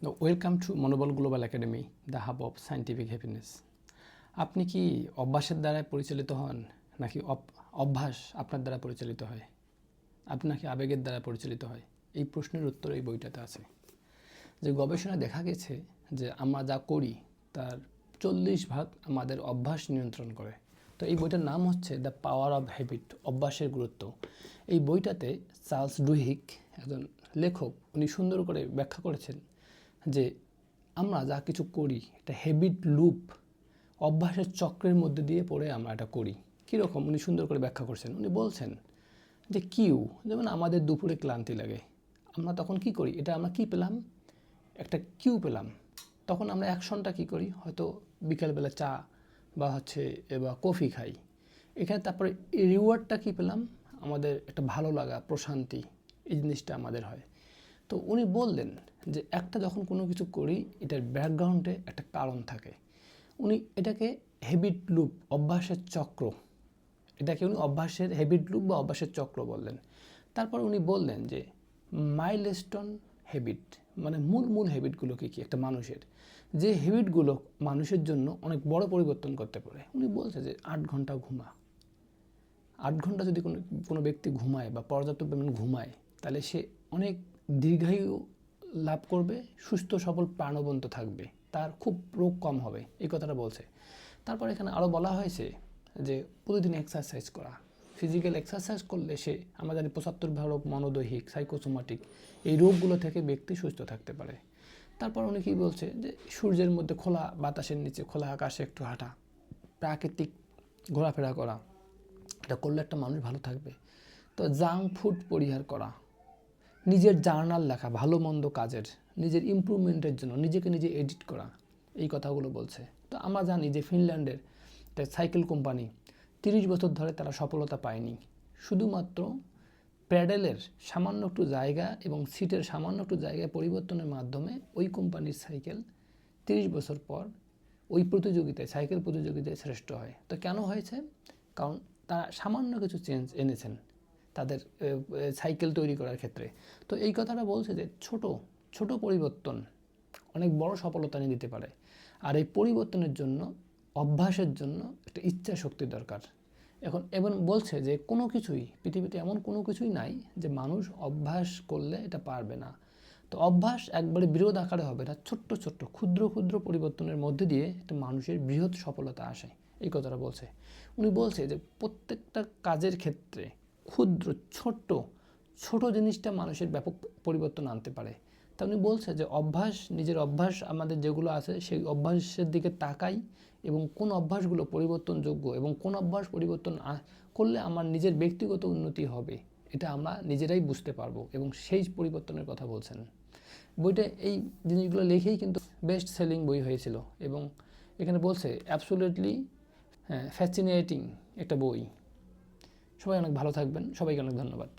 Welcome to মনোবল global academy, the hub of scientific happiness. আপনি কি অভ্যাসের দ্বারা পরিচালিত হন, নাকি অভ্যাস আপনার দ্বারা পরিচালিত হয়? আপনি নাকি আবেগের দ্বারা পরিচালিত হয়? এই প্রশ্নের উত্তর এই বইটাতে আছে। যে গবেষণায় দেখা গেছে যে আমরা যা করি তার 40% আমাদের অভ্যাস নিয়ন্ত্রণ করে। তো এই বইটার নাম হচ্ছে দ্য পাওয়ার অফ হ্যাবিট, অভ্যাসের গুরুত্ব। এই বইটাতে চার্লস ডুহিক, একজন লেখক, উনি সুন্দর করে ব্যাখ্যা করেছেন যে আমরা যা কিছু করি এটা হ্যাবিট লুপ, অভ্যাসের চক্রের মধ্যে দিয়ে পড়ে আমরা এটা করি। কীরকম উনি সুন্দর করে ব্যাখ্যা করছেন। উনি বলছেন যে যেমন আমাদের দুপুরে ক্লান্তি লাগে, আমরা তখন কি করি, এটা আমরা কি পেলাম, একটা কিউ পেলাম, তখন আমরা অ্যাকশনটা কি করি, হয়তো বিকালবেলা চা বা বা কফি খাই। এখানে তারপরে রিওয়ার্ডটা কি পেলাম, আমাদের একটা ভালো লাগা, প্রশান্তি, এই জিনিসটা আমাদের হয়। তো উনি বললেন যে একটা যখন কোনো কিছু করি এটার ব্যাকগ্রাউন্ডে একটা কারণ থাকে। উনি এটাকে হ্যাবিট লুপ, অভ্যাসের চক্র, এটাকে উনি অভ্যাসের হ্যাবিট লুপ বা অভ্যাসের চক্র বললেন। তারপর উনি বললেন যে মাইলস্টোন হ্যাবিট, মানে মূল হ্যাবিটগুলো কী কী একটা মানুষের, যে হ্যাবিটগুলো মানুষের জন্য অনেক বড় পরিবর্তন করতে পারে। উনি বলছে যে 8 ঘন্টা ঘুমা, 8 ঘন্টা যদি কোনো ব্যক্তি ঘুমায় বা পর্যাপ্ত পরিমাণ ঘুমায়, তাহলে সে অনেক দীর্ঘায়ু লাভ করবে, সুস্থ সবল প্রাণবন্ত থাকবে, তার খুব রোগ কম হবে, এই কথাটা বলছে। তারপর এখানে আরও বলা হয়েছে যে প্রতিদিন এক্সারসাইজ করা, ফিজিক্যাল এক্সারসাইজ করলে সে আমাদের 75 রোগ, মনোদৈহিক, সাইকোসোমাটিক, এই রোগগুলো থেকে ব্যক্তি সুস্থ থাকতে পারে। তারপর উনি কী বলছে যে সূর্যের মধ্যে, খোলা বাতাসের নিচে, খোলা আকাশে একটু হাঁটা, প্রাকৃতিক ঘোরাফেরা করা, এটা করলে একটা মানুষ ভালো থাকবে। তো জাঙ্ক ফুড পরিহার করা, নিজের জার্নাল লেখা, ভালো মন্দ কাজের, নিজের ইমপ্রুভমেন্টের জন্য নিজেকে নিজে এডিট করা, এই কথাগুলো বলছে। তো আমরা জানি যে ফিনল্যান্ডের একটা সাইকেল কোম্পানি 30 বছর ধরে তারা সফলতা পায়নি, শুধুমাত্র প্যাডেলের সামান্য একটু জায়গা এবং সিটের সামান্য একটু জায়গায় পরিবর্তনের মাধ্যমে ওই কোম্পানির সাইকেল 30 বছর পর ওই প্রতিযোগিতায়, সাইকেল প্রতিযোগিতায় শ্রেষ্ঠ হয়। তো কেন হয়েছে? কারণ তারা সামান্য কিছু চেঞ্জ এনেছেন তাদের সাইকেল তৈরি করার ক্ষেত্রে। তো এই কথাটা বলছে যে ছোট পরিবর্তন অনেক বড় সফলতা নিয়ে দিতে পারে। আর এই পরিবর্তনের জন্য, অভ্যাসের জন্য একটা ইচ্ছা শক্তি দরকার। এবং বলছে যে কোনো কিছুই, পৃথিবীতে এমন কোনো কিছুই নাই যে মানুষ অভ্যাস করলে এটা পারবে না। তো অভ্যাস একবারে বৃহৎ আকারে হবে না, ছোট্ট ক্ষুদ্র পরিবর্তনের মধ্যে দিয়ে একটা মানুষের বৃহৎ সফলতা আসে, এই কথাটা বলছে। উনি বলছে যে প্রত্যেকটা কাজের ক্ষেত্রে ক্ষুদ্র ছোট জিনিসটা মানুষের ব্যাপক পরিবর্তন আনতে পারে। তা উনি বলছে যে নিজের অভ্যাস আমাদের যেগুলো আছে সেই অভ্যাসের দিকে তাকাই, এবং কোন অভ্যাসগুলো পরিবর্তনযোগ্য এবং কোন অভ্যাস পরিবর্তন করলে আমার নিজের ব্যক্তিগত উন্নতি হবে, এটা আমরা নিজেরাই বুঝতে পারবো, এবং সেই পরিবর্তনের কথা বলছেন। বইটা এই জিনিসগুলো লিখেই কিন্তু বেস্ট সেলিং বই হয়েছিল, এবং এখানে বলছে অ্যাবসোলিউটলি ফ্যাসিনেটিং একটা বই। সবাই অনেক ভালো থাকবেন, সবাইকে অনেক ধন্যবাদ।